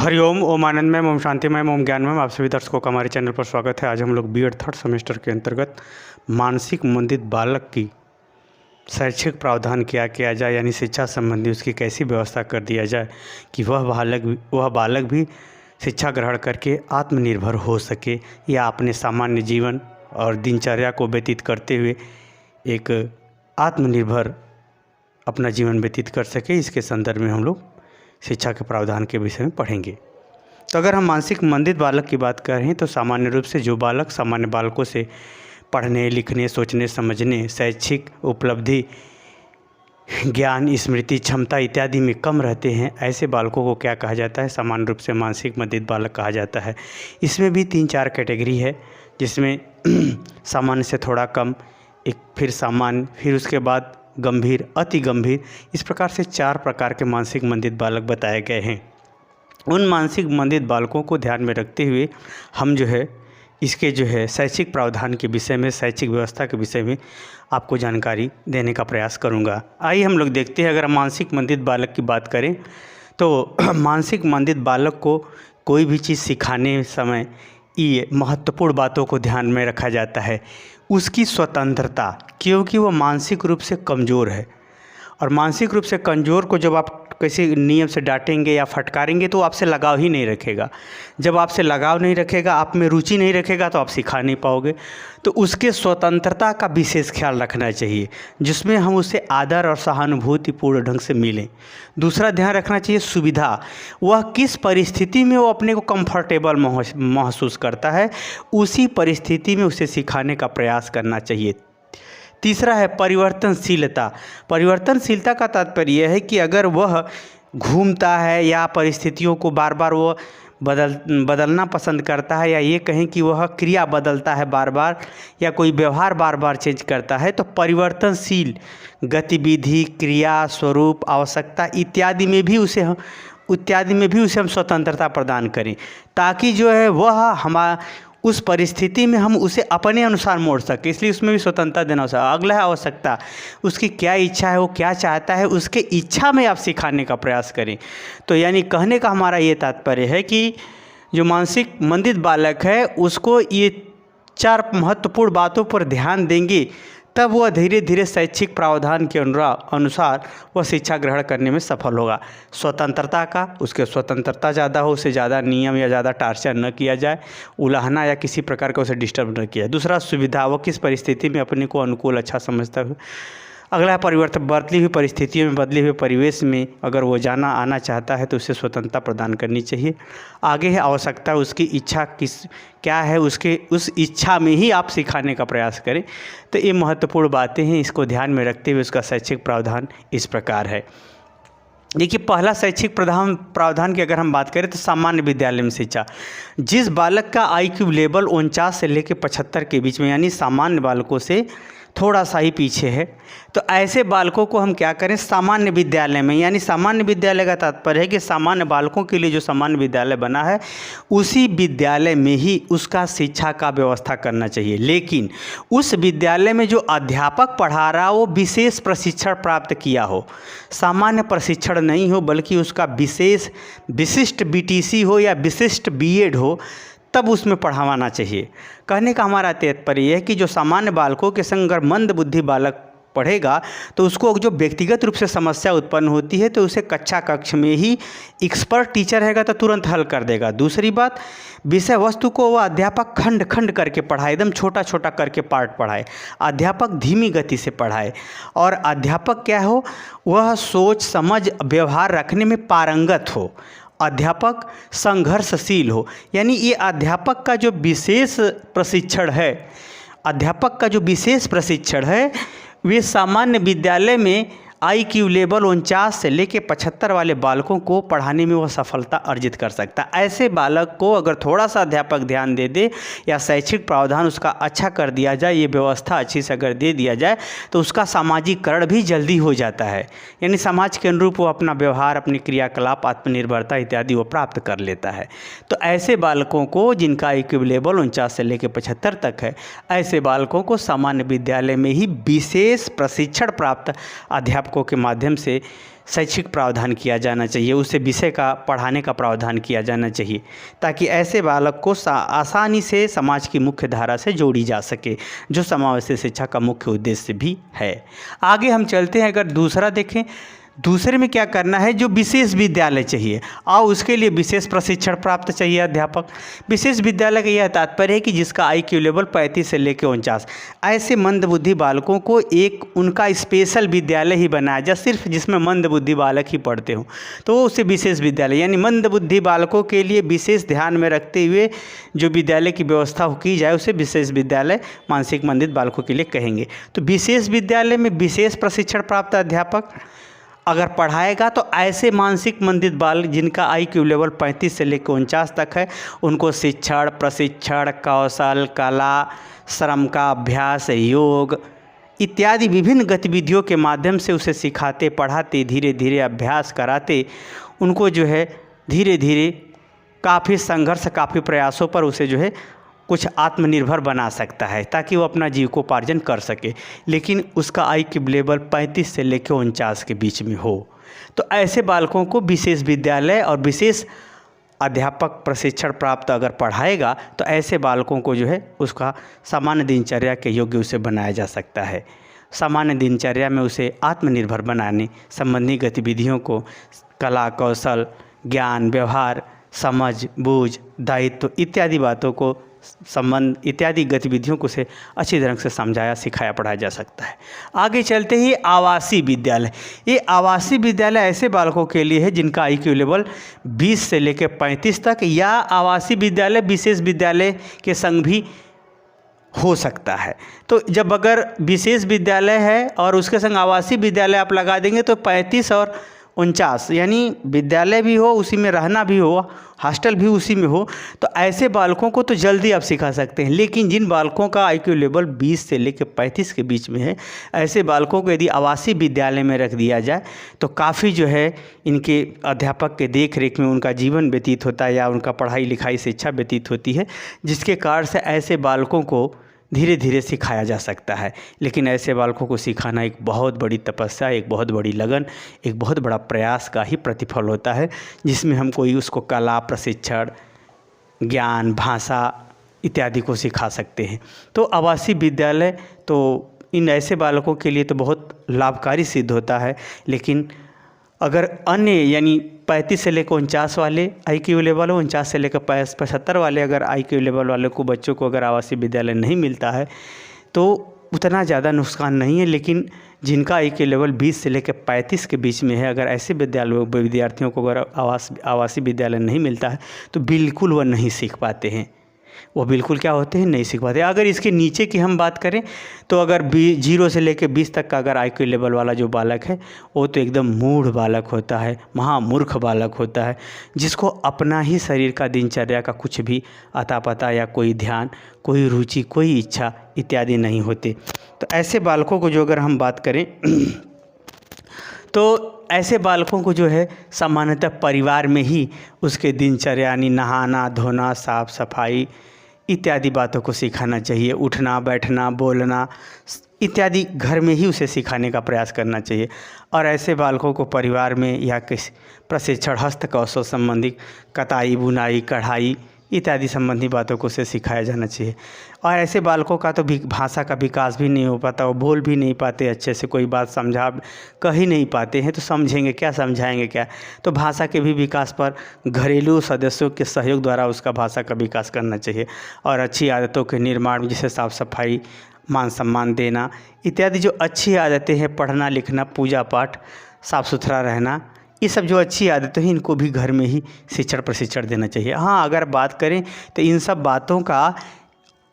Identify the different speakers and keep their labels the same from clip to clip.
Speaker 1: हरिओम, ओम आनंदमय, ओम शांतिमय, ओम ज्ञानमय। आप सभी दर्शकों का हमारे चैनल पर स्वागत है। आज हम लोग बीएड थर्ड सेमेस्टर के अंतर्गत मानसिक मंदित बालक की शैक्षिक प्रावधान क्या किया जाए, यानी शिक्षा संबंधी उसकी कैसी व्यवस्था कर दिया जाए कि वह बालक भी शिक्षा ग्रहण करके आत्मनिर्भर हो सके या अपने सामान्य जीवन और दिनचर्या को व्यतीत करते हुए एक आत्मनिर्भर अपना जीवन व्यतीत कर सके। इसके संदर्भ में हम लोग शिक्षा के प्रावधान के विषय में पढ़ेंगे। तो अगर हम मानसिक मंदित बालक की बात करें तो सामान्य रूप से जो बालक सामान्य बालकों से पढ़ने, लिखने, सोचने, समझने, शैक्षिक उपलब्धि, ज्ञान, स्मृति क्षमता इत्यादि में कम रहते हैं, ऐसे बालकों को क्या कहा जाता है? सामान्य रूप से मानसिक मंदित बालक कहा जाता है। इसमें भी 3-4 कैटेगरी है, जिसमें सामान्य से थोड़ा कम, एक फिर सामान्य, फिर उसके बाद गंभीर, अति गंभीर, इस प्रकार से 4 प्रकार के मानसिक मंदित बालक बताए गए हैं। उन मानसिक मंदित बालकों को ध्यान में रखते हुए हम इसके शैक्षिक प्रावधान के विषय में, शैक्षिक व्यवस्था के विषय में आपको जानकारी देने का प्रयास करूंगा। आइए हम लोग देखते हैं। अगर हम मानसिक मंदित बालक की बात करें तो मानसिक मंदित बालक को कोई भी चीज़ सिखाने समय ये महत्वपूर्ण बातों को ध्यान में रखा जाता है। उसकी स्वतंत्रता, क्योंकि वो मानसिक रूप से कमज़ोर है, और मानसिक रूप से कमज़ोर को जब आप किसी नियम से डांटेंगे या फटकारेंगे तो आपसे लगाव ही नहीं रखेगा। जब आपसे लगाव नहीं रखेगा, आप में रुचि नहीं रखेगा, तो आप सिखा नहीं पाओगे। तो उसके स्वतंत्रता का विशेष ख्याल रखना चाहिए, जिसमें हम उसे आदर और सहानुभूतिपूर्ण ढंग से मिलें। दूसरा ध्यान रखना चाहिए सुविधा, वह किस परिस्थिति में वो अपने को कंफर्टेबल महसूस करता है, उसी परिस्थिति में उसे सिखाने का प्रयास करना चाहिए। तीसरा है परिवर्तनशीलता। परिवर्तनशीलता का तात्पर्य है कि अगर वह घूमता है या परिस्थितियों को बार बार वो बदलना पसंद करता है, या ये कहें कि वह क्रिया बदलता है बार बार, या कोई व्यवहार बार बार चेंज करता है, तो परिवर्तनशील गतिविधि, क्रिया, स्वरूप, आवश्यकता इत्यादि में भी उसे हम स्वतंत्रता प्रदान करें, ताकि वह उस परिस्थिति में हम उसे अपने अनुसार मोड़ सके। इसलिए उसमें भी स्वतंत्रता देना हो सकता है। अगला है आवश्यकता, उसकी क्या इच्छा है, वो क्या चाहता है, उसके इच्छा में आप सिखाने का प्रयास करें। तो यानी कहने का हमारा ये तात्पर्य है कि जो मानसिक मंदित बालक है उसको ये 4 महत्वपूर्ण बातों पर ध्यान देंगे, तब वह धीरे धीरे शैक्षिक प्रावधान के अनुसार वह शिक्षा ग्रहण करने में सफल होगा। स्वतंत्रता का, उसके स्वतंत्रता ज़्यादा हो, उसे ज़्यादा नियम या ज़्यादा टार्चर न किया जाए, उलाहना या किसी प्रकार का उसे डिस्टर्ब न किया जाए। दूसरा सुविधा, वो किस परिस्थिति में अपने को अनुकूल अच्छा समझता है। अगला है परिवर्तन, बदली हुई परिस्थितियों में, बदले हुए परिवेश में अगर वो जाना आना चाहता है तो उसे स्वतंत्रता प्रदान करनी चाहिए। आगे है आवश्यकता, उसकी इच्छा क्या है, उस इच्छा में ही आप सिखाने का प्रयास करें। तो ये महत्वपूर्ण बातें हैं, इसको ध्यान में रखते हुए उसका शैक्षिक प्रावधान इस प्रकार है। देखिए, पहला शैक्षिक प्रावधान की अगर हम बात करें तो सामान्य विद्यालय में शिक्षा। जिस बालक का IQ लेवल 49 से लेकर 75 के बीच में, यानी सामान्य बालकों से थोड़ा सा ही पीछे है, तो ऐसे बालकों को हम क्या करें? सामान्य विद्यालय में, यानी सामान्य विद्यालय का तात्पर्य है कि सामान्य बालकों के लिए जो सामान्य विद्यालय बना है उसी विद्यालय में ही उसका शिक्षा का व्यवस्था करना चाहिए। लेकिन उस विद्यालय में जो अध्यापक पढ़ा रहा वो विशेष प्रशिक्षण प्राप्त किया हो, सामान्य प्रशिक्षण नहीं हो, बल्कि उसका विशिष्ट BTC हो या विशिष्ट BEd हो, तब उसमें पढ़ावाना चाहिए। कहने का हमारा तात्पर्य है कि जो सामान्य बालकों के संग अगर मंद बुद्धि बालक पढ़ेगा तो उसको जो व्यक्तिगत रूप से समस्या उत्पन्न होती है तो उसे कक्ष में ही एक्सपर्ट टीचर रहेगा तो तुरंत हल कर देगा। दूसरी बात, विषय वस्तु को वह अध्यापक खंड खंड करके पढ़ाए, एकदम छोटा छोटा करके पार्ट पढ़ाए। अध्यापक धीमी गति से पढ़ाए, और अध्यापक क्या हो, वह सोच समझ व्यवहार रखने में पारंगत हो। अध्यापक संघर्षशील हो। यानी ये अध्यापक का जो विशेष प्रशिक्षण है वे सामान्य विद्यालय में IQ लेवल 49 से लेकर 75 वाले बालकों को पढ़ाने में वह सफलता अर्जित कर सकता है। ऐसे बालक को अगर थोड़ा सा अध्यापक ध्यान दे या शैक्षिक प्रावधान उसका अच्छा कर दिया जाए, ये व्यवस्था अच्छी से अगर दे दिया जाए तो उसका सामाजिकरण भी जल्दी हो जाता है। यानी समाज के अनुरूप वो अपना व्यवहार, अपनी क्रियाकलाप, आत्मनिर्भरता इत्यादि वो प्राप्त कर लेता है। तो ऐसे बालकों को जिनका IQ लेवल 49 से लेकर 75 तक है, ऐसे बालकों को सामान्य विद्यालय में ही विशेष प्रशिक्षण प्राप्त अध्यापकों बालकों के माध्यम से शैक्षिक प्रावधान किया जाना चाहिए, उसे विषय का पढ़ाने का प्रावधान किया जाना चाहिए, ताकि ऐसे बालक को आसानी से समाज की मुख्य धारा से जोड़ी जा सके, जो समावेशी शिक्षा का मुख्य उद्देश्य भी है। आगे हम चलते हैं, अगर दूसरा देखें, दूसरे में क्या करना है, जो विशेष विद्यालय चाहिए और उसके लिए विशेष प्रशिक्षण प्राप्त चाहिए अध्यापक। विशेष विद्यालय का यह तात्पर्य है कि जिसका IQ लेवल 35 से लेकर 49, ऐसे मंदबुद्धि बालकों को एक उनका स्पेशल विद्यालय ही बनाया जाए, सिर्फ जिसमें मंदबुद्धि बालक ही पढ़ते हों, तो उसे विशेष विद्यालय, यानी मंदबुद्धि बालकों के लिए विशेष ध्यान में रखते हुए जो विद्यालय की व्यवस्था की जाए, उसे विशेष विद्यालय मानसिक मंदित बालकों के लिए कहेंगे। तो विशेष विद्यालय में विशेष प्रशिक्षण प्राप्त अध्यापक अगर पढ़ाएगा तो ऐसे मानसिक मंदित बालक जिनका IQ लेवल 35 से लेकर 49 तक है, उनको शिक्षण, प्रशिक्षण, कौशल, कला, श्रम का अभ्यास, योग इत्यादि विभिन्न गतिविधियों के माध्यम से उसे सिखाते, पढ़ाते, धीरे धीरे अभ्यास कराते, उनको जो है धीरे धीरे काफ़ी संघर्ष, काफ़ी प्रयासों पर उसे जो है कुछ आत्मनिर्भर बना सकता है, ताकि वो अपना जीविकोपार्जन कर सके, लेकिन उसका IQ लेवल 35 से लेकर 49 के बीच में हो। तो ऐसे बालकों को विशेष विद्यालय और विशेष अध्यापक प्रशिक्षण प्राप्त अगर पढ़ाएगा तो ऐसे बालकों को जो है उसका सामान्य दिनचर्या के योग्य उसे बनाया जा सकता है। सामान्य दिनचर्या में उसे आत्मनिर्भर बनाने संबंधी गतिविधियों को, कला, कौशल, ज्ञान, व्यवहार, समझ, बूझ, दायित्व इत्यादि बातों को, संबंध इत्यादि गतिविधियों को से अच्छी तरह से समझाया, सिखाया, पढ़ाया जा सकता है। आगे चलते ही आवासीय विद्यालय। ये आवासीय विद्यालय ऐसे बालकों के लिए है जिनका IQ लेवल 20 से लेकर 35 तक, या आवासीय विद्यालय विशेष विद्यालय के संग भी हो सकता है। तो जब अगर विशेष विद्यालय है और उसके संग आवासीय विद्यालय आप लगा देंगे तो 35 और 49, यानी विद्यालय भी हो, उसी में रहना भी हो, हॉस्टल भी उसी में हो, तो ऐसे बालकों को तो जल्दी आप सिखा सकते हैं। लेकिन जिन बालकों का IQ लेवल 20 से लेकर 35 के बीच में है, ऐसे बालकों को यदि आवासीय विद्यालय में रख दिया जाए तो काफ़ी जो है इनके अध्यापक के देख रेख में उनका जीवन व्यतीत होता है, या उनका पढ़ाई लिखाई शिक्षा व्यतीत होती है, जिसके कारण से ऐसे बालकों को धीरे धीरे सिखाया जा सकता है। लेकिन ऐसे बालकों को सिखाना एक बहुत बड़ी तपस्या, एक बहुत बड़ी लगन, एक बहुत बड़ा प्रयास का ही प्रतिफल होता है, जिसमें हम कोई उसको कला, प्रशिक्षण, ज्ञान, भाषा इत्यादि को सिखा सकते हैं। तो आवासीय विद्यालय तो इन ऐसे बालकों के लिए तो बहुत लाभकारी सिद्ध होता है। लेकिन अगर अन्य यानी 35 से लेकर 49 वाले IQ लेवल, 49 से लेकर 75 वाले अगर IQ लेवल वाले को, बच्चों को अगर आवासीय विद्यालय नहीं मिलता है तो उतना ज़्यादा नुकसान नहीं है। लेकिन जिनका IQ लेवल 20 से लेकर 35 के बीच में है, अगर ऐसे विद्यार्थियों को अगर आवासीय विद्यालय नहीं मिलता है तो बिल्कुल वह नहीं सीख पाते हैं, वो बिल्कुल क्या होते हैं, नहीं सीख पाते। अगर इसके नीचे की हम बात करें तो अगर 0 से लेकर 20 तक का अगर IQ लेवल वाला जो बालक है, वो तो एकदम मूढ़ बालक होता है, महामूर्ख बालक होता है, जिसको अपना ही शरीर का, दिनचर्या का कुछ भी अता पता या कोई ध्यान, कोई रुचि, कोई इच्छा इत्यादि नहीं होते। तो ऐसे बालकों को जो अगर हम बात करें तो ऐसे बालकों को जो है सामान्यतः परिवार में ही उसके दिनचर्या यानी नहाना, धोना, साफ सफाई इत्यादि बातों को सिखाना चाहिए। उठना, बैठना, बोलना इत्यादि घर में ही उसे सिखाने का प्रयास करना चाहिए। और ऐसे बालकों को परिवार में या किसी प्रशिक्षण, हस्त कौशल संबंधी, कताई, बुनाई, कढ़ाई इत्यादि संबंधी बातों को उसे सिखाया जाना चाहिए। और ऐसे बालकों का तो भी भाषा का विकास भी नहीं हो पाता, वो बोल भी नहीं पाते अच्छे से, कोई बात कह ही नहीं पाते हैं, तो समझेंगे क्या, समझाएंगे क्या। तो भाषा के भी विकास पर घरेलू सदस्यों के सहयोग द्वारा उसका भाषा का विकास करना चाहिए। और अच्छी आदतों के निर्माण में जैसे साफ़ सफाई, मान सम्मान देना इत्यादि जो अच्छी आदतें हैं, पढ़ना लिखना, पूजा पाठ, साफ़ सुथरा रहना, ये सब जो अच्छी आदतें हैं इनको भी घर में ही शिक्षण प्रशिक्षण देना चाहिए। हाँ, अगर बात करें तो इन सब बातों का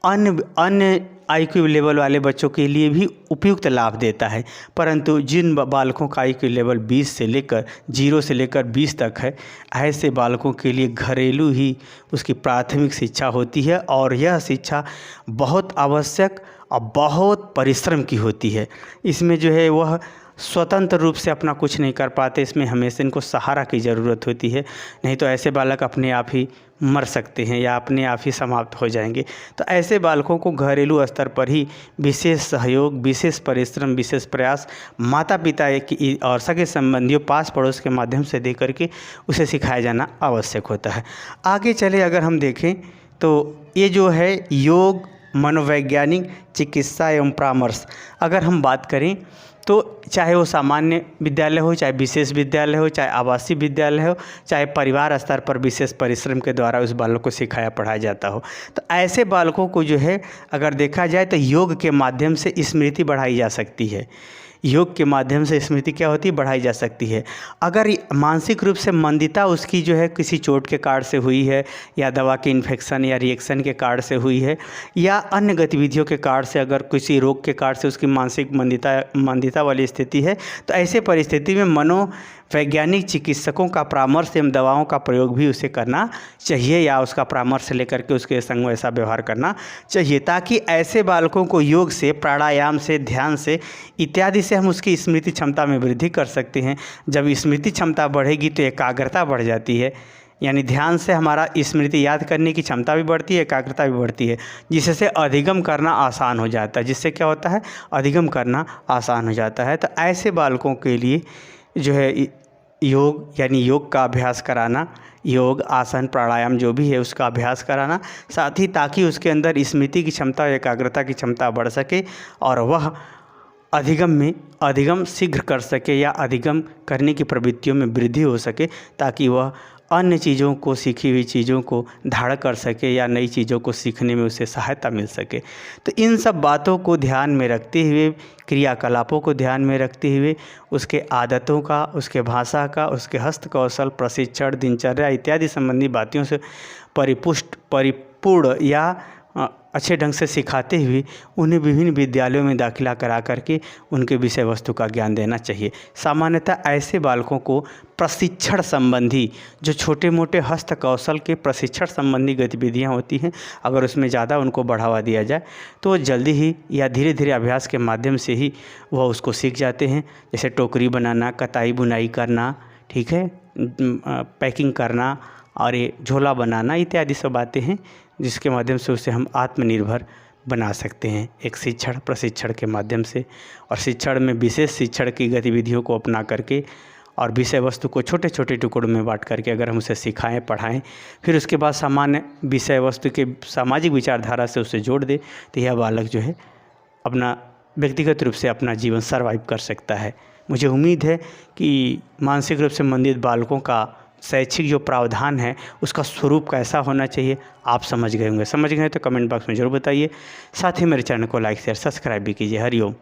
Speaker 1: अन्य IQ लेवल वाले बच्चों के लिए भी उपयुक्त लाभ देता है, परंतु जिन बालकों का IQ लेवल 0 से लेकर 20 तक है, ऐसे बालकों के लिए घरेलू ही उसकी प्राथमिक शिक्षा होती है। और यह शिक्षा बहुत आवश्यक और बहुत परिश्रम की होती है। इसमें जो है वह स्वतंत्र रूप से अपना कुछ नहीं कर पाते, इसमें हमेशा इनको सहारा की ज़रूरत होती है, नहीं तो ऐसे बालक अपने आप ही मर सकते हैं या अपने आप ही समाप्त हो जाएंगे। तो ऐसे बालकों को घरेलू स्तर पर ही विशेष सहयोग, विशेष परिश्रम, विशेष प्रयास माता पिता की और सगे संबंधियों, पास पड़ोस के माध्यम से दे करके उसे सिखाया जाना आवश्यक होता है। आगे चले अगर हम देखें तो ये जो है योग, मनोवैज्ञानिक, चिकित्सा एवं परामर्श, अगर हम बात करें तो चाहे वो सामान्य विद्यालय हो, चाहे विशेष विद्यालय हो, चाहे आवासीय विद्यालय हो, चाहे परिवार स्तर पर विशेष परिश्रम के द्वारा उस बालक को सिखाया पढ़ाया जाता हो, तो ऐसे बालकों को जो है अगर देखा जाए तो योग के माध्यम से स्मृति बढ़ाई जा सकती है। योग के माध्यम से स्मृति क्या होती है, बढ़ाई जा सकती है। अगर मानसिक रूप से मंदिता उसकी जो है किसी चोट के कारण से हुई है, या दवा के इन्फेक्शन या रिएक्शन के कारण से हुई है, या अन्य गतिविधियों के कारण से, अगर किसी रोग के कारण से उसकी मानसिक मंदिता वाली स्थिति है, तो ऐसे परिस्थिति में मनोवैज्ञानिक चिकित्सकों का परामर्श एवं दवाओं का प्रयोग भी उसे करना चाहिए, या उसका परामर्श लेकर के उसके संग ऐसा व्यवहार करना चाहिए, ताकि ऐसे बालकों को योग से, प्राणायाम से, ध्यान से इत्यादि से हम उसकी स्मृति क्षमता में वृद्धि कर सकते हैं। जब स्मृति क्षमता बढ़ेगी तो एकाग्रता बढ़ जाती है, यानी ध्यान से हमारा स्मृति याद करने की क्षमता भी बढ़ती है, एकाग्रता भी बढ़ती है, जिससे अधिगम करना आसान हो जाता है। जिससे क्या होता है, अधिगम करना आसान हो जाता है। तो ऐसे बालकों के लिए जो है योग यानी योग का अभ्यास कराना, योग, आसन, प्राणायाम जो भी है उसका अभ्यास कराना, साथ ही ताकि उसके अंदर स्मृति की क्षमता, एकाग्रता की क्षमता बढ़ सके और वह अधिगम शीघ्र कर सके या अधिगम करने की प्रवृत्तियों में वृद्धि हो सके, ताकि वह अन्य चीज़ों को, सीखी हुई चीज़ों को धारण कर सके या नई चीज़ों को सीखने में उसे सहायता मिल सके। तो इन सब बातों को ध्यान में रखते हुए, क्रियाकलापों को ध्यान में रखते हुए, उसके आदतों का, उसके भाषा का, उसके हस्त कौशल, प्रशिक्षण, दिनचर्या इत्यादि संबंधी बातों से परिपूर्ण या अच्छे ढंग से सिखाते हुए उन्हें विभिन्न विद्यालयों में दाखिला करा करके उनके विषय वस्तु का ज्ञान देना चाहिए। सामान्यतः ऐसे बालकों को प्रशिक्षण संबंधी, जो छोटे मोटे हस्त कौशल के प्रशिक्षण संबंधी गतिविधियां होती हैं, अगर उसमें ज़्यादा उनको बढ़ावा दिया जाए तो जल्दी ही या धीरे धीरे अभ्यास के माध्यम से ही वह उसको सीख जाते हैं। जैसे टोकरी बनाना, कताई बुनाई करना, ठीक है, पैकिंग करना और ये झोला बनाना इत्यादि सब बातें हैं, जिसके माध्यम से उसे हम आत्मनिर्भर बना सकते हैं एक शिक्षण प्रशिक्षण के माध्यम से। और शिक्षण में विशेष शिक्षण की गतिविधियों को अपना करके और विषय वस्तु को छोटे छोटे टुकड़ों में बांट करके अगर हम उसे सिखाएं, पढ़ाएं, फिर उसके बाद सामान्य विषय वस्तु के सामाजिक विचारधारा से उसे जोड़ दे, तो यह बालक जो है अपना व्यक्तिगत रूप से अपना जीवन सर्वाइव कर सकता है। मुझे उम्मीद है कि मानसिक रूप से मंदित बालकों का शैक्षिक जो प्रावधान है उसका स्वरूप कैसा होना चाहिए आप समझ गए होंगे। समझ गए तो कमेंट बॉक्स में ज़रूर बताइए। साथ ही मेरे चैनल को लाइक शेयर सब्सक्राइब भी कीजिए। हरिओम।